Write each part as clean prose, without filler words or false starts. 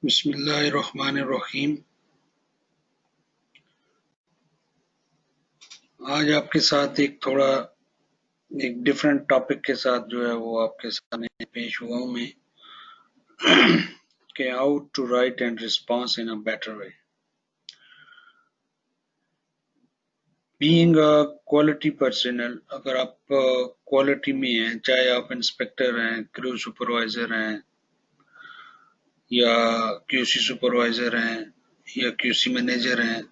बिस्मिल्लाहिर्रहमानिर्रहीम। आज आपके साथ एक डिफरेंट टॉपिक के साथ जो है वो आपके सामने पेश हुआ हूँ मैं कि how to write and response in a better way. Being a quality personal, अगर आप क्वालिटी में हैं, चाहे आप इंस्पेक्टर हैं, क्रू सुपरवाइजर हैं या क्यूसी सुपरवाइजर हैं या क्यूसी मैनेजर हैं,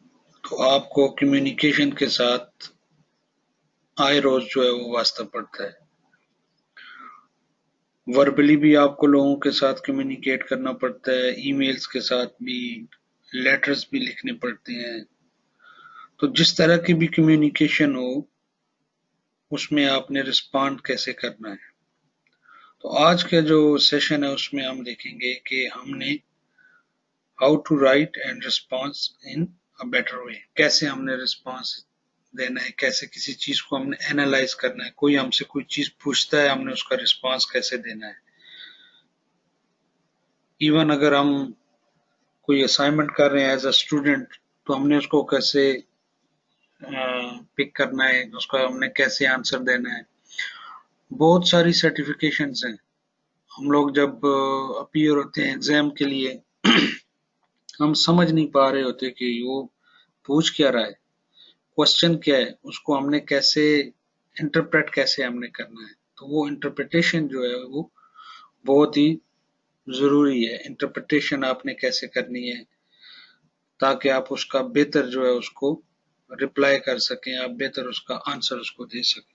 तो आपको कम्युनिकेशन के साथ आए रोज जो है वो वास्ता पड़ता है। वर्बली भी आपको लोगों के साथ कम्युनिकेट करना पड़ता है, ईमेल्स के साथ भी, लेटर्स भी लिखने पड़ते हैं। तो जिस तरह की भी कम्युनिकेशन हो, उसमें आपने रिस्पॉन्ड कैसे करना है। तो आज का जो सेशन है उसमें हम देखेंगे कि हमने how to write and response in a better way, कैसे हमने रिस्पॉन्स देना है, कैसे किसी चीज को हमने एनालाइज करना है। कोई हमसे कोई चीज पूछता है, हमने उसका रिस्पॉन्स कैसे देना है। इवन अगर हम कोई असाइनमेंट कर रहे हैं एज अ स्टूडेंट, तो हमने उसको कैसे पिक करना है, उसका हमने कैसे आंसर देना है। बहुत सारी सर्टिफिकेशंस हैं। हम लोग जब अपीयर होते हैं एग्जाम के लिए हम समझ नहीं पा रहे होते कि वो पूछ क्या रहा है, क्वेश्चन क्या है, उसको हमने कैसे इंटरप्रेट कैसे हमने करना है। तो वो इंटरप्रिटेशन जो है वो बहुत ही जरूरी है। इंटरप्रिटेशन आपने कैसे करनी है ताकि आप उसका बेहतर जो है उसको रिप्लाई कर सकें, आप बेहतर उसका आंसर उसको दे सकें।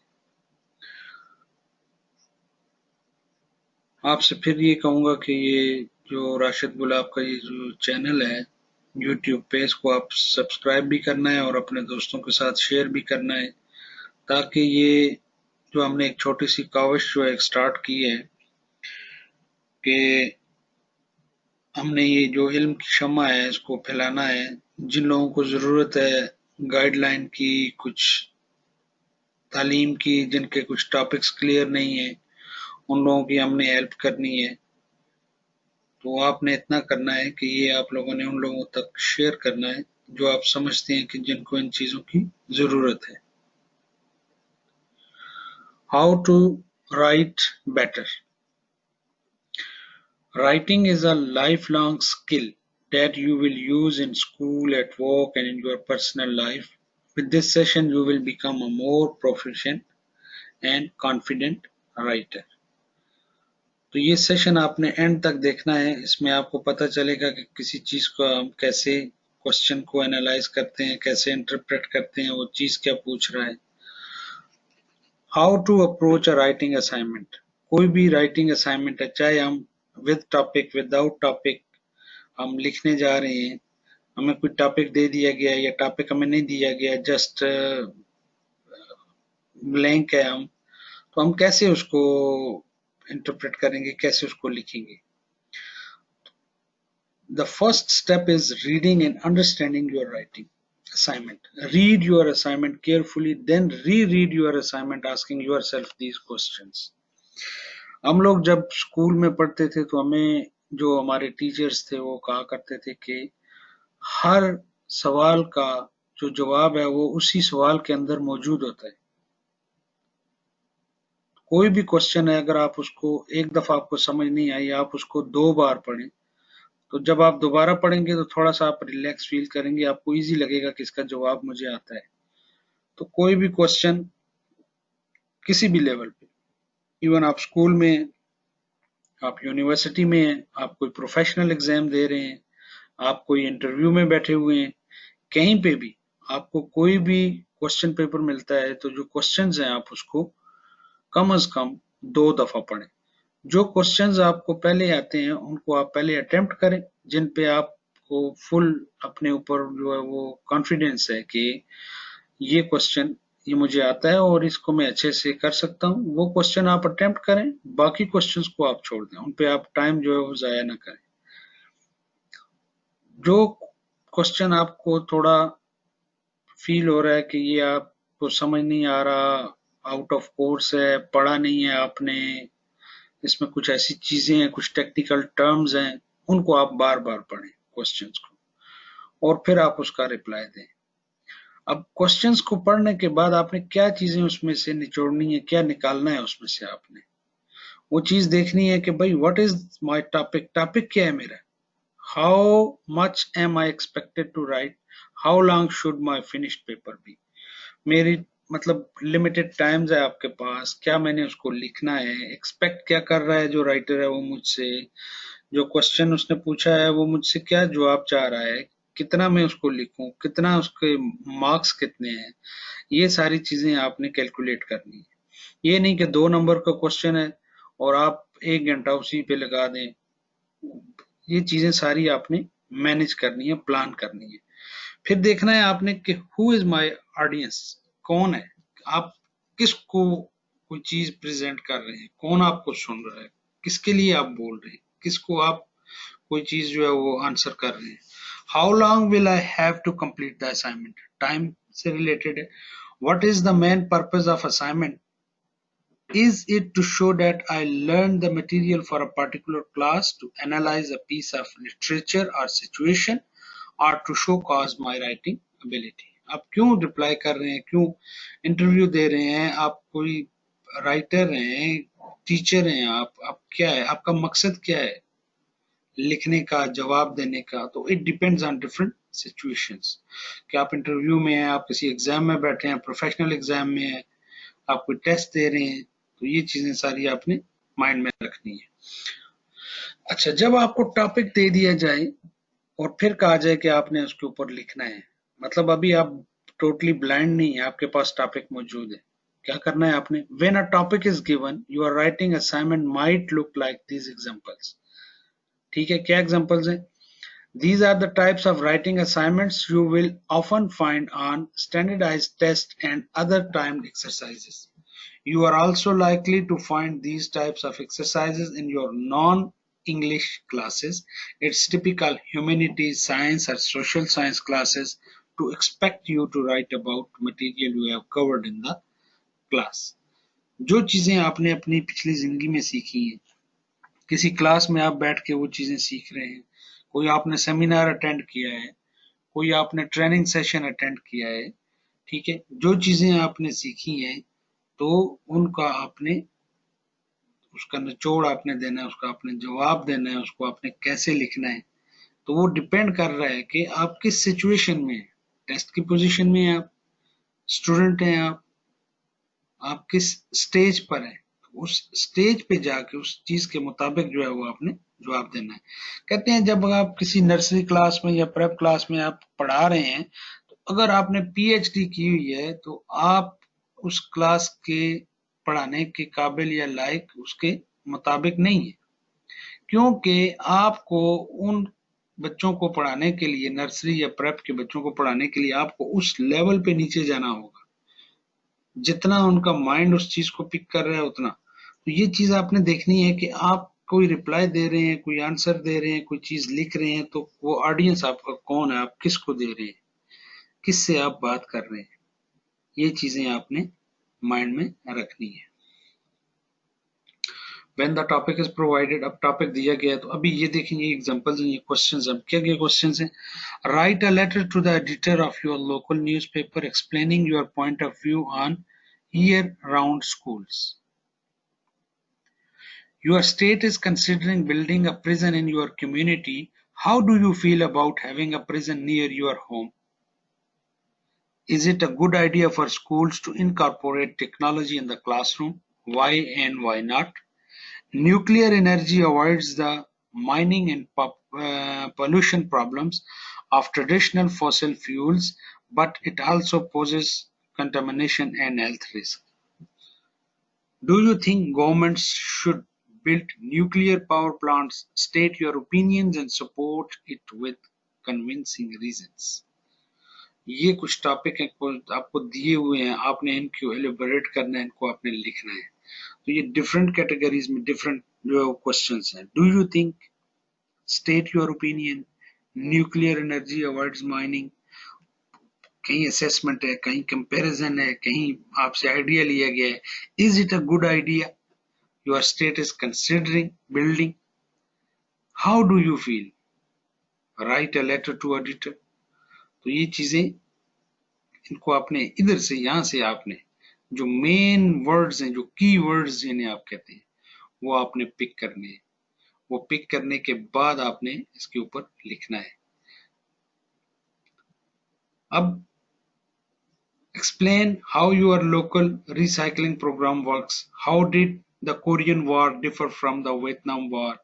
आपसे फिर ये कहूंगा कि ये जो राशिद गुलाब का ये जो चैनल है यूट्यूब पे, इसको आप सब्सक्राइब भी करना है और अपने दोस्तों के साथ शेयर भी करना है, ताकि ये जो हमने एक छोटी सी काविश जो है स्टार्ट की है कि हमने ये जो इल्म की शम्मा है इसको फैलाना है। जिन लोगों को जरूरत है गाइडलाइन की, कुछ तालीम की, जिनके कुछ टॉपिक्स क्लियर नहीं है, उन लोगों की हमने हेल्प करनी है। तो आपने इतना करना है कि ये आप लोगों ने उन लोगों तक शेयर करना है जो आप समझते हैं कि जिनको इन चीजों की जरूरत है। How to write better. Writing is a lifelong skill that you will use in school, at work, and in your personal life. With this session, you will become a more proficient and confident writer. तो ये session आपने and तक देखना है। इसमें आपको पता चलेगा कि किसी चीज को हम कैसे क्वेश्चन को एनालाइज करते हैं, कैसे इंटरप्रेट करते हैं, वो चीज क्या पूछ रहा है। How to approach a writing assignment. कोई भी राइटिंग असाइनमेंट है, चाहे हम विद टॉपिक विदाउट टॉपिक हम लिखने जा रहे हैं, हमें कोई टॉपिक दे दिया गया है या टॉपिक हमें नहीं दिया गया, जस्ट ब्लैंक है, हम तो हम कैसे उसको इंटरप्रेट करेंगे, कैसे उसको लिखेंगे। The first step is reading and understanding your writing assignment. Read your assignment carefully, then reread your assignment asking yourself these questions. हम लोग जब स्कूल में पढ़ते थे तो हमें जो हमारे टीचर्स थे वो कहा करते थे कि हर सवाल का जो जवाब है वो उसी सवाल के अंदर मौजूद होता है। कोई भी क्वेश्चन है, अगर आप उसको एक दफा आपको समझ नहीं आई, आप उसको 2 बार पढ़ें, तो जब आप दोबारा पढ़ेंगे तो थोड़ा सा आप रिलैक्स फील करेंगे, आपको इजी लगेगा कि इसका जवाब मुझे आता है। तो कोई भी क्वेश्चन किसी भी लेवल पे, इवन आप स्कूल में, आप यूनिवर्सिटी में हैं, आप कोई प्रोफेशनल एग्जाम दे रहे हैं, आप कोई इंटरव्यू में बैठे हुए हैं, कहीं पे भी आपको कोई भी क्वेश्चन पेपर मिलता है, तो जो क्वेश्चंस हैं आप उसको कम से कम 2 दफा पढ़ें। जो क्वेश्चंस आपको पहले आते हैं उनको आप पहले अटेम्प्ट करें, जिन पे आपको फुल अपने ऊपर जो है वो कॉन्फिडेंस है कि ये क्वेश्चन ये मुझे आता है और इसको मैं अच्छे से कर सकता हूँ, वो क्वेश्चन आप अटेम्प्ट करें। बाकी क्वेश्चंस को आप छोड़ दें, उन पे आप टाइम जो है वो जाया ना करें। जो क्वेश्चन आपको थोड़ा फील हो रहा है कि ये आपको समझ नहीं आ रहा, आउट ऑफ कोर्स है, पढ़ा नहीं है आपने, इसमें कुछ ऐसी चीजें हैं, कुछ टेक्निकल टर्म्स हैं, उनको आप बार बार पढ़ें क्वेश्चंस को, और फिर आप उसका रिप्लाई दें। अब क्वेश्चंस को पढ़ने के बाद आपने क्या चीजें उसमें से निचोड़नी है, क्या निकालना है उसमें से, आपने वो चीज देखनी है कि भाई what is my topic, topic क्या है मेरा, how much am I expected to write, how long should my finished paper be, मेरी मतलब लिमिटेड टाइम्स है आपके पास, क्या मैंने उसको लिखना है, एक्सपेक्ट क्या कर रहा है जो राइटर है वो मुझसे, जो क्वेश्चन उसने पूछा है वो मुझसे क्या जवाब चाह रहा है, कितना मैं उसको लिखूं, कितना उसके मार्क्स कितने हैं, ये सारी चीजें आपने कैलकुलेट करनी है। ये नहीं कि 2 नंबर का क्वेश्चन है और आप 1 घंटा उसी पे लगा दें, ये चीजें सारी आपने मैनेज करनी है, प्लान करनी है। फिर देखना है आपने कि हु इज माय ऑडियंस, कौन है, आप किसको कोई चीज प्रेजेंट कर रहे हैं, कौन आपको सुन रहा है, किसके लिए आप बोल रहे हैं, किसको आप कोई चीज जो है वो आंसर कर रहे हैं। How long will I have to complete the assignment, time से रिलेटेड है। What is the main purpose of assignment, is it to show that I learned the material for a particular class, to analyze a piece of literature or situation, or to show cause my writing ability। आप क्यों reply कर रहे हैं, क्यों interview दे रहे हैं, आप कोई राइटर हैं, टीचर हैं, आप क्या है, आपका मकसद क्या है लिखने का, जवाब देने का, तो it depends on different situations. कि आप इंटरव्यू में हैं, आप किसी एग्जाम में बैठे हैं, प्रोफेशनल एग्जाम में है, आप कोई टेस्ट दे रहे हैं, तो ये चीजें सारी आपने माइंड में रखनी है। अच्छा, जब आपको टॉपिक दे दिया जाए और फिर कहा जाए कि आपने उसके ऊपर लिखना है, मतलब अभी आप टोटली ब्लाइंड नहीं है, आपके पास टॉपिक मौजूद है, क्या करना है आपने, when a topic is given you are writing assignment might look like these examples. ठीक है, क्या एग्जांपल्स हैं, these are the types of writing assignments you will often find on standardized tests and other timed exercises. You are also likely to find these types of exercises in your non-English classes. It's typical humanities, science or social science classes to expect you to write about material you have covered in the class. जो चीजें आपने अपनी पिछली जिंदगी में सीखी हैं, किसी क्लास में आप बैठ के वो चीजें सीख रहे हैं, कोई आपने सेमिनार अटेंड किया है, कोई आपने ट्रेनिंग सेशन अटेंड किया है, ठीक है, जो चीजें आपने सीखी हैं तो उनका आपने उसका निचोड़ आपने देना है, उसका आपने जवाब देना है, उसको आपने कैसे लिखना है, तो वो डिपेंड कर रहा है कि आप किस सिचुएशन में हैं, टेस्ट की पोजीशन में हैं, आप स्टूडेंट हैं, आप किस स्टेज पर हैं, उस स्टेज पे जाके उस चीज के मुताबिक जो है वो आपने जवाब देना है। कहते हैं जब आप किसी नर्सरी क्लास में या प्रेप क्लास में आप पढ़ा रहे हैं, तो अगर आपने पीएचडी की हुई है तो आप उस क्लास के पढ़ाने के काबिल या लायक उसके मुताबिक नहीं है, क्योंकि आपको उन बच्चों को पढ़ाने के लिए, नर्सरी या प्रेप के बच्चों को पढ़ाने के लिए आपको उस लेवल पे नीचे जाना होगा, जितना उनका माइंड उस चीज को पिक कर रहा है उतना। तो ये चीज आपने देखनी है कि आप कोई रिप्लाई दे रहे हैं, कोई आंसर दे रहे हैं, कोई चीज लिख रहे हैं, तो वो ऑडियंस आपका कौन है, आप किसको दे रहे हैं, किससे आप बात कर रहे हैं, ये चीजें आपने माइंड में रखनी है। When the topic is provided, अब टॉपिक दिया गया है, तो अभी ये देखेंगे एग्जांपल्स हैं, ये क्वेश्चंस हैं, क्या क्या क्वेश्चंस हैं। Write a letter to the editor of your local newspaper explaining your point of view on year round schools. Your state is considering building a prison in your community. How do you feel about having a prison near your home? Is it a good idea for schools to incorporate technology in the classroom? Why and why not? Nuclear energy avoids the mining and pollution problems of traditional fossil fuels, but it also poses contamination and health risk. Do you think governments should build nuclear power plants? State your opinions and support it with convincing reasons. ये कुछ topic है आपको दिए हुए हैं, आपने इनको elaborate करना है, इनको आपने लिखना है। तो ये डिफरेंट कैटेगरीज में डिफरेंट जो क्वेश्चंस हैं। Do you think, state your opinion, nuclear energy avoids mining, कहीं असेसमेंट है, कहीं कंपैरिजन है, कहीं आपसे आइडिया लिया गया है। Is it a good idea your state is considering building? How do you feel, write a letter to editor. तो ये चीजें, इनको आपने इधर से, यहां से आपने जो मेन वर्ड्स हैं, जो की वर्ड्स जिन्हें आप कहते हैं, वो आपने पिक करने हैं। वो पिक करने के बाद आपने इसके ऊपर लिखना है। अब explain how your local recycling program works. How did the Korean War differ from the Vietnam War?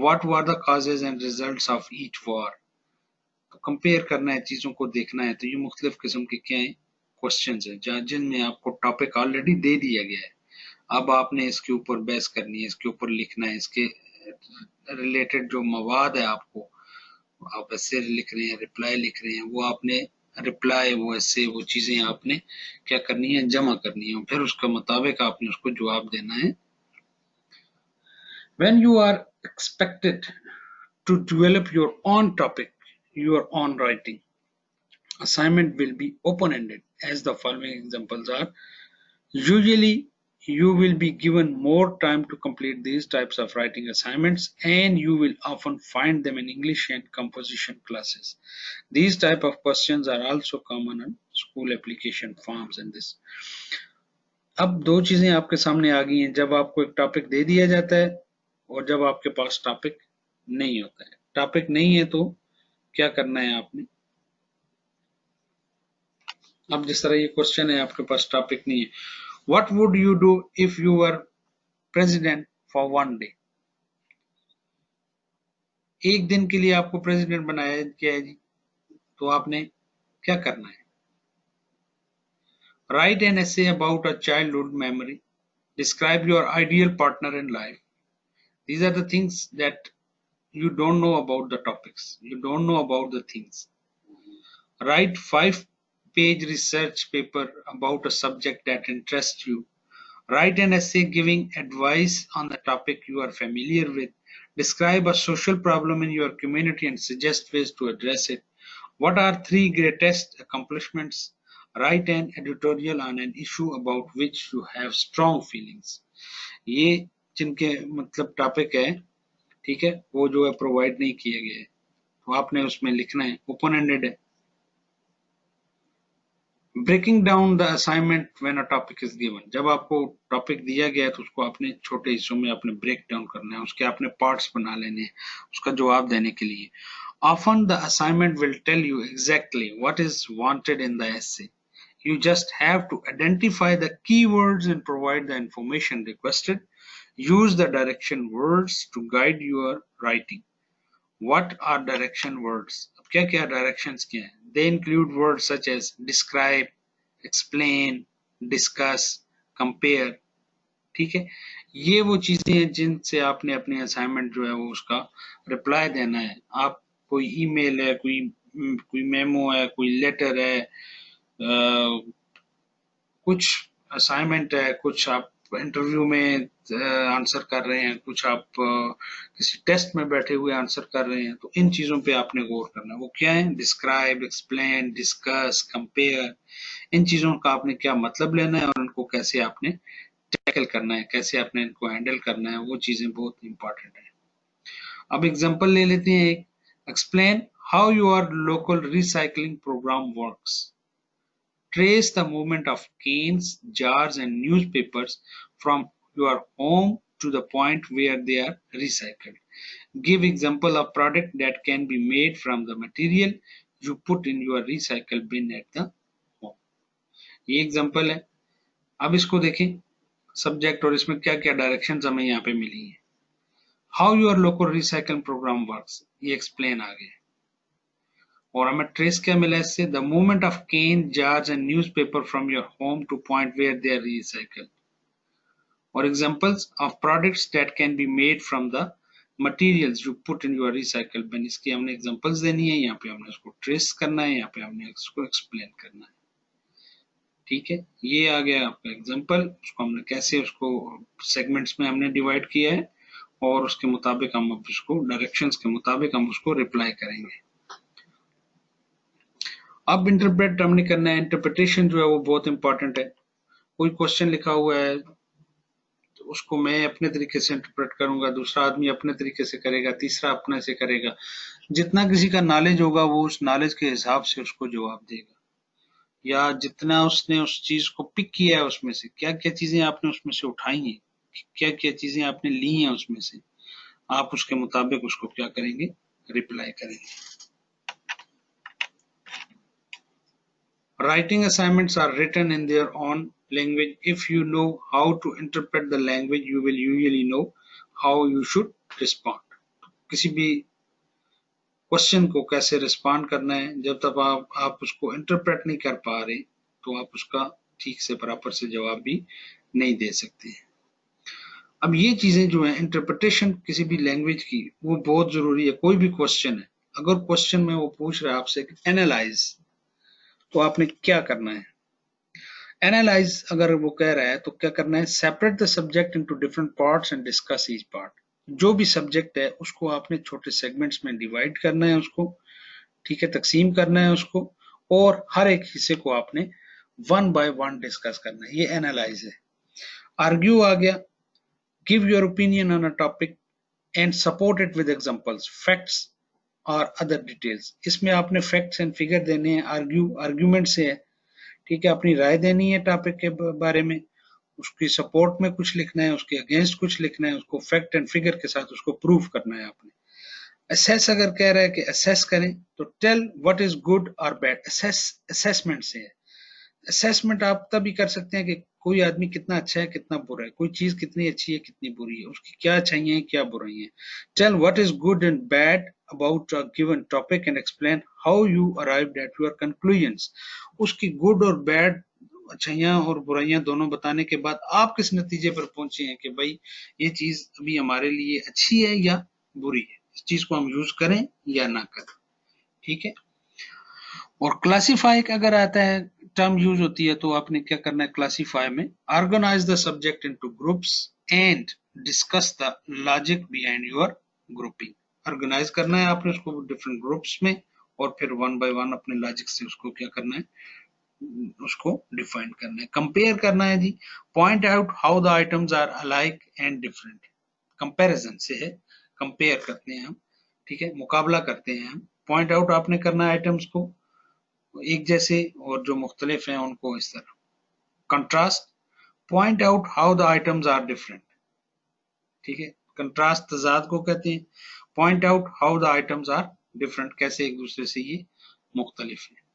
What were the causes and results of each war? तो कंपेयर करना है, चीजों को देखना है। तो ये मुख्तलिफ किस्म के क्या है, क्वेश्चंस हैं जिनमें आपको टॉपिक ऑलरेडी दे दिया गया है। अब आपने इसके ऊपर बहस करनी है, इसके ऊपर लिखना है, इसके रिलेटेड जो मवाद है आपको, आप ऐसे लिख रहे हैं, रिप्लाई लिख रहे हैं, वो आपने रिप्लाई, वो ऐसे, वो चीजें आपने क्या करनी है, जमा करनी है, फिर उसके मुताबिक आपने उसको जवाब देना है। When you are expected to develop your own topic, your own writing, assignment will be open-ended, as the following examples are. Usually, you will be given more time to complete these types of writing assignments, and you will often find them in English and composition classes. These type of questions are also common on school application forms and this. अब दो चीजें आपके सामने आ गई हैं, जब आपको एक टॉपिक दे दिया जाता है और जब आपके पास टॉपिक नहीं होता है। टॉपिक नहीं है तो क्या करना है आपने। अब जिस तरह ये क्वेश्चन है, आपके पास टॉपिक नहीं है। What would you do if you were president for one day? एक दिन के लिए आपको प्रेसिडेंट बनाया गया है जी, तो आपने क्या करना है। Write an essay about a childhood memory. Describe your ideal partner in life. These are the things that you don't know about the topics. You don't know about the things. Write 5-page research paper about a subject that interests you. Write an essay giving advice on the topic you are familiar with. Describe a social problem in your community and suggest ways to address it. What are 3 greatest accomplishments? Write an editorial on an issue about which you have strong feelings. ये जिनके मतलब topic है, ठीक है, वो जो है provide नहीं किए गए, तो आपने उसमें लिखना है, ओपन एंडेड है। Breaking down the assignment when a topic is given, जब आपको टॉपिक दिया गया है तो उसको आपने छोटे हिस्सों में आपने ब्रेक डाउन करना है, उसके आपने पार्ट्स बना लेने हैं उसका जवाब देने के लिए। Often the assignment will tell you exactly what is wanted in the essay. You just have to identify the keywords and provide the information requested. Use the direction words to guide your writing. What are direction words? अब क्या क्या directions क्या हैं? They include words such as describe, explain, discuss, compare. ठीक है, ये वो चीजें हैं जिनसे आपने अपने असाइनमेंट जो है वो उसका रिप्लाई देना है। आप कोई ईमेल है, कोई मेमो है, कोई लेटर है, कुछ असाइनमेंट है, कुछ आप इंटरव्यू में आंसर कर रहे हैं, कुछ आप किसी टेस्ट में बैठे हुए आंसर कर रहे हैं, तो इन चीजों पे आपने गौर करना है। वो क्या है, डिस्क्राइब, एक्सप्लेन, डिस्कस, कंपेयर, इन चीजों का आपने क्या मतलब लेना है और इनको कैसे आपने टैकल करना है, कैसे आपने इनको हैंडल करना है, वो चीजें बहुत इंपॉर्टेंट है। अब एग्जांपल ले लेते हैं एक। Explain how your local recycling programme works. Trace the movement of cans, jars and newspapers from your home to the point where they are recycled. Give example of product that can be made from the material you put in your recycle bin at the home. ये example है। अब इसको देखें subject, और इसमें क्या क्या directions हमें यहाँ पे मिली हैं। How your local recycling programme works, ये एक्सप्लेन आ गया। और हमें ट्रेस क्या मिला इससे, the movement of can, jars and newspaper from your home to point where they are recycled. और examples of products that can be made from the materials you put in your recycle bin. इसकी हमने examples देनी है, यहाँ पे हमने उसको trace करना है, यहाँ पे हमने उसको एक्सप्लेन करना है। ठीक है, ये आ गया आपका एग्जांपल। उसको हमने कैसे उसको सेगमेंट्स में हमने डिवाइड किया है और उसके मुताबिक हम उसको डायरेक्शंस के मुताबिक हम उसको रिप्लाई करेंगे। अब इंटरप्रेट हमने करना है। इंटरप्रिटेशन जो है वो बहुत इंपॉर्टेंट है। कोई क्वेश्चन लिखा हुआ है, तो उसको मैं अपने तरीके से इंटरप्रेट करूंगा, दूसरा आदमी अपने तरीके से करेगा, तीसरा अपने से करेगा। जितना किसी का नॉलेज होगा वो उस नॉलेज के हिसाब से उसको जवाब देगा, या जितना उसने उस चीज को पिक किया है उसमें से, क्या क्या चीजें आपने उसमें से उठाई हैं, क्या क्या चीजें आपने ली हैं उसमें से, आप उसके मुताबिक उसको क्या करेंगे, रिप्लाई करेंगे। Writing assignments are written in their own language. If you know how to interpret the language, you will usually know how you should respond. किसी भी क्वेश्चन को कैसे रिस्पॉन्ड करना है, जब तक आप उसको इंटरप्रेट नहीं कर पा रहे तो आप उसका ठीक से बराबर से जवाब भी नहीं दे सकते। अब ये चीजें जो है इंटरप्रिटेशन किसी भी लैंग्वेज की, वो बहुत जरूरी है। कोई भी क्वेश्चन है, अगर क्वेश्चन में वो पूछ रहा है आपसे एनालाइज, तो आपने क्या करना है, एनालाइज अगर वो कह रहा है तो क्या करना है, separate the subject into different parts and discuss each part. जो भी सब्जेक्ट है उसको आपने छोटे सेगमेंट्स में डिवाइड करना है उसको, ठीक है, तकसीम करना है उसको, और हर एक हिस्से को आपने वन बाय वन डिस्कस करना है, ये एनालाइज है। आर्ग्यू आ गया, give your opinion on a topic and support it with examples, facts और अदर डिटेल्स। इसमें आपने फैक्ट्स एंड फिगर देने हैं, आर्ग्यूमेंट से है, ठीक है, अपनी राय देनी है टॉपिक के बारे में, उसकी सपोर्ट में कुछ लिखना है, उसके अगेंस्ट कुछ लिखना है, उसको फैक्ट एंड फिगर के साथ उसको प्रूव करना है आपने। असेस अगर कह रहा है कि असेस करें, तो टेल व्हाट इज गुड और बैड, असेसमेंट से है। असेसमेंट आप तभी कर सकते हैं कि कोई आदमी कितना अच्छा है कितना बुरा है, कोई चीज कितनी अच्छी है कितनी बुरी है, उसकी क्या अच्छाइयां हैं क्या बुराई है। Tell what is good and bad about a given topic and explain how you arrived at your conclusions. उसकी गुड और बैड, अच्छाइयां और बुराइयां दोनों बताने के बाद आप किस नतीजे पर पहुंचे हैं कि भाई ये चीज अभी हमारे लिए अच्छी है या बुरी है, इस चीज को हम यूज करें या ना करें, ठीक है। और क्लासीफाई अगर आता है, टर्म यूज होती है, तो आपने क्या करना है क्लासीफाई में, organise the subject into groups and discuss the logic behind your grouping. Organise करना है आपने उसको डिफरेंट ग्रुप्स में, और फिर वन बाय वन अपने लॉजिक से उसको क्या करना है, उसको डिफाइन करना है। कंपेयर करना है जी, point out how the items are alike and different. Comparison से है, कंपेयर करते हैं हम, ठीक है, मुकाबला करते हैं हम। पॉइंट आउट आपने करना है आइटम्स को एक जैसे, और जो मुख्तलिफ हैं उनको इस तरह। Contrast, point out how the items are different, ठीक है, कंट्रास्ट तजाद को कहते हैं। Point out how the items are different, कैसे एक दूसरे से ये मुख्तलिफ है।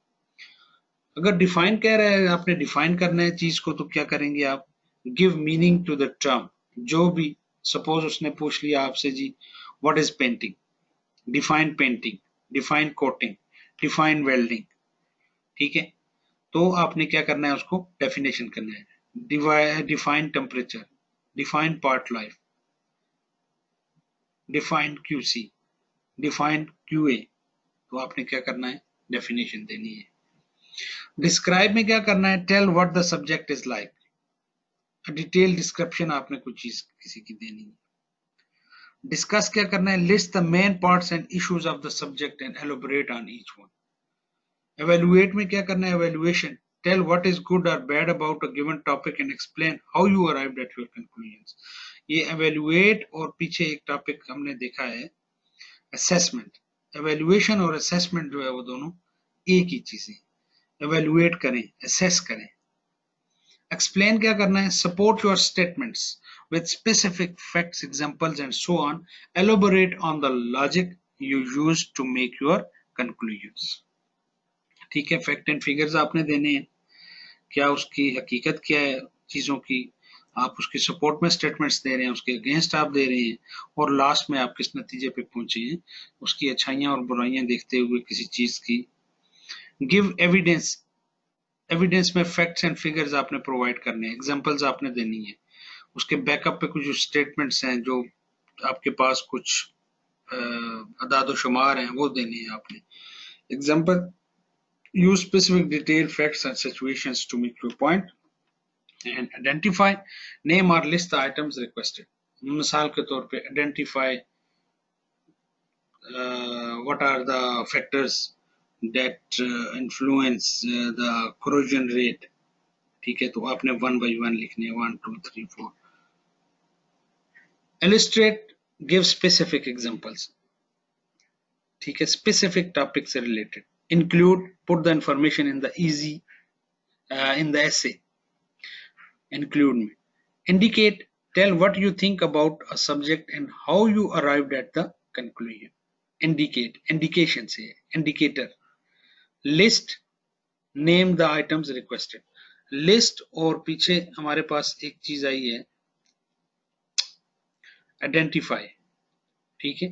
अगर डिफाइन कह रहा है, आपने डिफाइन करना है चीज को, तो क्या करेंगे आप, give meaning to the term. जो भी, सपोज उसने पूछ लिया आपसे जी what is painting, painting, define coating, define welding, ठीक है, तो आपने क्या करना है, उसको डेफिनेशन करना है। Define temperature, define part life, define QC, define QA, तो आपने क्या करना है, डेफिनेशन देनी है। डिस्क्राइब में क्या करना है, tell what the subject is like, detail description आपने कुछ चीज किसी की देनी है। डिस्कस क्या करना है, list the main parts and issues of the subject and elaborate on each one. Evaluate में क्या करना है, evaluation, tell what is good और bad about a given topic and explain how you arrived at your conclusions. ये evaluate और पीछे एक topic हमने देखा है असेसमेंट। एवेलुएशन और असेसमेंट जो है वो दोनों एक ही चीज है। एवेलुएट करें, असेस करें। एक्सप्लेन क्या करना है, support your statements with specific facts, examples and so on. Elaborate on the logic you use to make your conclusions. ठीक है, फैक्ट एंड फिगर्स आपने देने हैं, क्या उसकी हकीकत क्या है चीजों की, आप उसके सपोर्ट में स्टेटमेंट्स दे रहे हैं, उसके अगेंस्ट आप दे रहे हैं, और लास्ट में आप किस नतीजे पे पहुंचे हैं, उसकी अच्छाइयां और बुराइयां देखते हुए किसी चीज की। गिव एविडेंस, एविडेंस में फैक्ट्स एंड फिगर्स आपने प्रोवाइड करने हैं, एग्जांपल्स आपने देनी है, उसके बैकअप पे कुछ स्टेटमेंट्स हैं, जो आपके पास कुछ अदाद शुमार हैं वो देने हैं आपने। Example, use specific detailed facts and situations to make your point, and identify, name or list the items requested. मिसाल के तौर पे identify what are the factors that influence the corrosion rate, ठीक है, तो आपने वन बाई वन लिखने हैं, 1 2 3 4, illustrate, give specific examples, ठीक है, specific topic से related, include, put the information in the easy in the essay, include में, indicate, tell what you think about a subject and how you arrived at the conclusion, indicate, indication से, indicator, list, name the items requested, list और पीछे हमारे पास एक चीज आई है identify, ठीक है,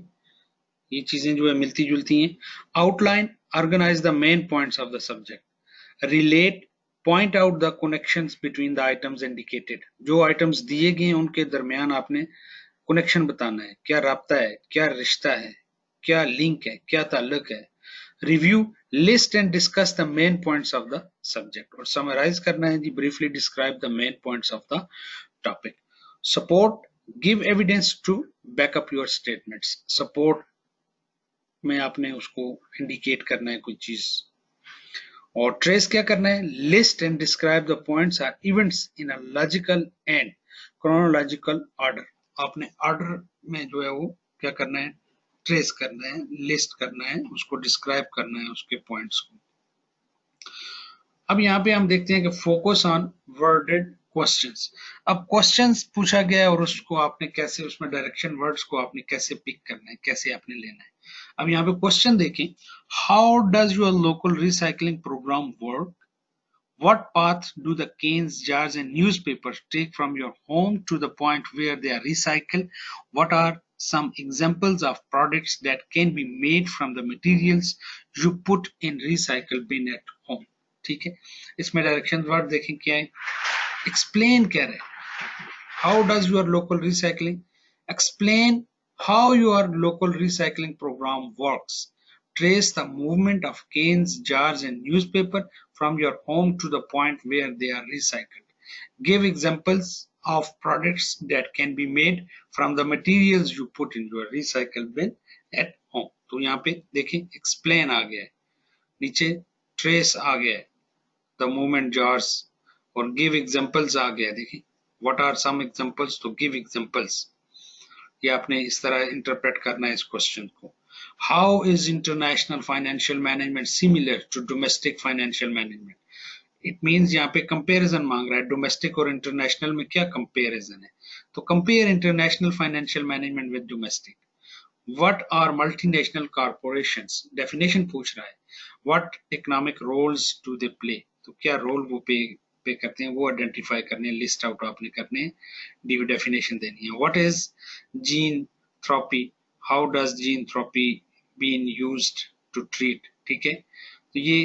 ये चीजें जो है मिलती जुलती हैं, outline, organise the main points of the subject, relate, point out the connections between the items indicated, जो आइटम्स दिए गए हैं उनके दरमियान आपने कनेक्शन बताना है, क्या राब्ता है, क्या रिश्ता है, क्या लिंक है, क्या ताल्लुक है, review, list and discuss the main points of the subject, और समराइज करना है जी, briefly describe the main points of the topic, support, give evidence to back up your statements, support में आपने उसको इंडिकेट करना है कोई चीज, और ट्रेस क्या करना है, list and describe the points or events in a logical and chronological order, आपने ऑर्डर में जो है वो क्या करना है, ट्रेस करना है, लिस्ट करना है, उसको डिस्क्राइब करना है उसके पॉइंट्स को। अब यहाँ पे हम देखते हैं कि फोकस ऑन वर्डेड क्वेश्चंस, अब क्वेश्चंस पूछा गया है और उसको आपने कैसे, उसमें डायरेक्शन वर्ड्स को आपने कैसे पिक करना है, कैसे आपने लेना है। अब यहाँ पे क्वेश्चन देखें, how does your local recycling programme work, what path do the cans, jars and newspapers take from your home to the point where they are recycled, what are some examples of products that can be made from the materials you put in recycle bin at home, ठीक है, इसमें direction word देखें क्या है, explain कह रहे हैं, how does your local recycling, explain how your local recycling program works, trace the movement of cans, jars and newspaper from your home to the point where they are recycled, give examples of products that can be made from the materials you put in your recycle bin at home। तो यहाँ पे देखें explain आ गया है, नीचे trace आ गया है, the movement jars, और give examples आ गया है, देखिए what are some examples, तो give examples, ये आपने इस तरह इंटरप्रेट करना है इस क्वेश्चन को। How is international financial management similar to domestic financial management, it means यहाँ पे कंपैरिजन मांग रहा है, डोमेस्टिक और इंटरनेशनल में क्या कंपैरिजन है, तो compare international financial management with domestic, what are multinational corporations, definition पूछ रहा है, what economic roles do they play, तो क्या रोल वो पे करते हैं, वो आइडेंटिफाई करने, लिस्ट आउट आपने करने, डेफिनेशन देनी है, what is gene therapy, how does gene therapy been used to treat, ठीक है, तो ये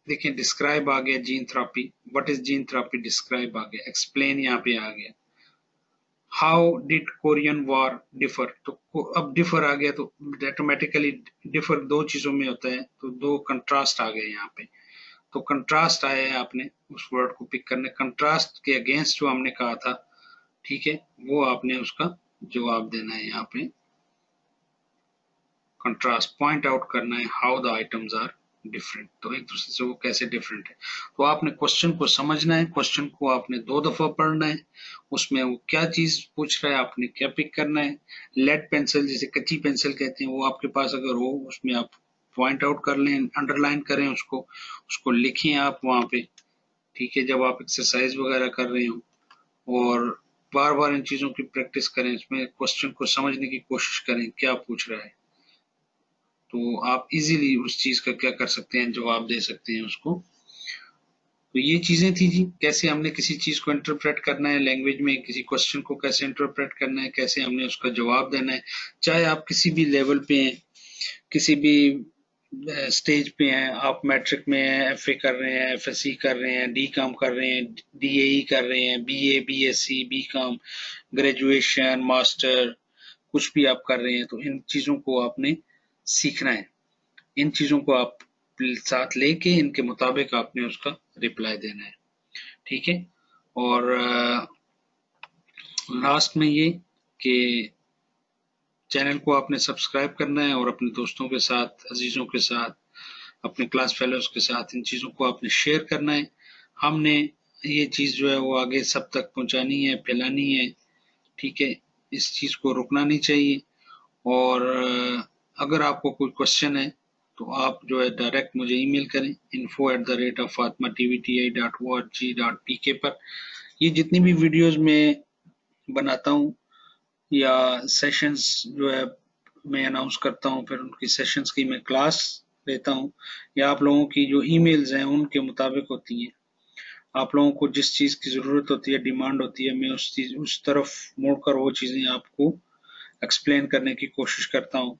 देखें डिस्क्राइब आ गया gene therapy, what is gene therapy, describe आ गया, एक्सप्लेन यहाँ पे आ गया, how did Korean war differ, तो अब डिफर आ गया, तो ऑटोमेटिकली डिफर दो चीजों में होता है, तो दो कंट्रास्ट आ गए यहाँ पे, तो कंट्रास्ट आया है, आपने उस वर्ड को पिक करने, कंट्रास्ट के अगेंस्ट जो हमने कहा था, ठीक है, वो आपने उसका जवाब देना है, यहाँ पे कंट्रास्ट पॉइंट आउट करना है, how the items are different, तो एक दूसरे से वो कैसे डिफरेंट है, तो आपने क्वेश्चन को समझना है, क्वेश्चन को आपने 2 दफा पढ़ना है, उसमें वो क्या चीज पूछ रहा है, आपने क्या पिक करना है, लेड पेंसिल जिसे कच्ची पेंसिल कहते हैं, वो आपके पास अगर हो, उसमें आप पॉइंट आउट कर लें, अंडरलाइन करें उसको लिखें आप वहां पे, ठीक है, जब आप एक्सरसाइज वगैरह कर रहे हो, और बार बार इन चीजों की प्रैक्टिस करें, इसमें क्वेश्चन को समझने की कोशिश करें क्या पूछ रहा है, तो आप इजीली उस चीज का क्या कर सकते हैं, जवाब दे सकते हैं उसको। तो ये चीजें थी जी, कैसे हमने किसी चीज को इंटरप्रेट करना है लैंग्वेज में, किसी क्वेश्चन को कैसे इंटरप्रेट करना है, कैसे हमने उसका जवाब देना है, चाहे आप किसी भी लेवल पे हैं, किसी भी स्टेज पे हैं, आप मैट्रिक में हैं, एफए कर रहे हैं, एफएससी कर रहे हैं, डी कॉम कर रहे हैं, डीएई कर रहे हैं, BA, BSc, BCom, graduation, master, कुछ भी आप कर रहे हैं, तो इन चीजों को आपने सीखना है, इन चीजों को आप साथ लेके इनके मुताबिक आपने उसका रिप्लाई देना है, ठीक है, और लास्ट में ये कि चैनल को आपने सब्सक्राइब करना है और अपने दोस्तों के साथ, अजीजों के साथ, अपने क्लास फेलोज के साथ इन चीजों को आपने शेयर करना है, हमने ये चीज जो है वो आगे सब तक पहुंचानी है, फैलानी है, ठीक है, इस चीज़ को रुकना नहीं चाहिए। और अगर आपको कोई क्वेश्चन है तो आप जो है डायरेक्ट मुझे ईमेल करें info@fatmatvi.org.pk पर। ये जितनी भी वीडियोस मैं बनाता हूँ या सेशंस जो है मैं अनाउंस करता हूँ, फिर उनकी सेशंस की मैं क्लास लेता हूँ, या आप लोगों की जो ईमेल्स हैं उनके मुताबिक होती हैं। आप लोगों को जिस चीज़ की ज़रूरत होती है, डिमांड होती है, मैं उस तरफ मुड़कर वो चीज़ें आपको एक्सप्लेन करने की कोशिश करता हूँ।